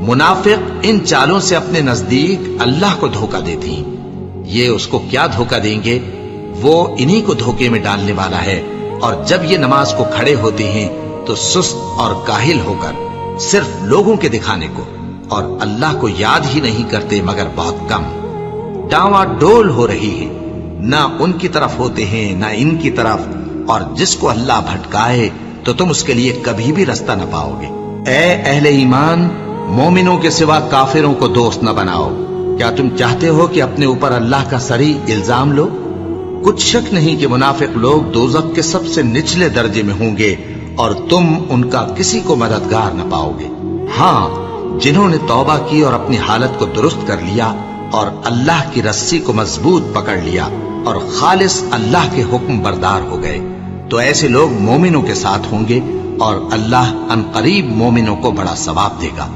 منافق ان چالوں سے اپنے نزدیک اللہ کو دھوکہ دیتی ہیں۔ یہ اس کو کیا دھوکہ دیں گے؟ وہ انہی کو دھوکے میں ڈالنے والا ہے۔ اور جب یہ نماز کو کھڑے ہوتے ہیں تو سست اور کاہل ہو کر، صرف لوگوں کے دکھانے کو، اور اللہ کو یاد ہی نہیں کرتے مگر بہت کم۔ ڈاواں ڈول ہو رہی ہے، نہ ان کی طرف ہوتے ہیں نہ ان کی طرف، اور جس کو اللہ بھٹکائے تو تم اس کے لیے کبھی بھی رستہ نہ پاؤ گے۔ اے اہل ایمان، مومنوں کے سوا کافروں کو دوست نہ بناؤ۔ کیا تم چاہتے ہو کہ اپنے اوپر اللہ کا صریح الزام لو؟ کچھ شک نہیں کہ منافق لوگ دوزخ کے سب سے نچلے درجے میں ہوں گے، اور تم ان کا کسی کو مددگار نہ پاؤ گے۔ ہاں، جنہوں نے توبہ کی اور اپنی حالت کو درست کر لیا اور اللہ کی رسی کو مضبوط پکڑ لیا اور خالص اللہ کے حکم بردار ہو گئے، تو ایسے لوگ مومنوں کے ساتھ ہوں گے، اور اللہ ان قریب مومنوں کو بڑا ثواب دے گا۔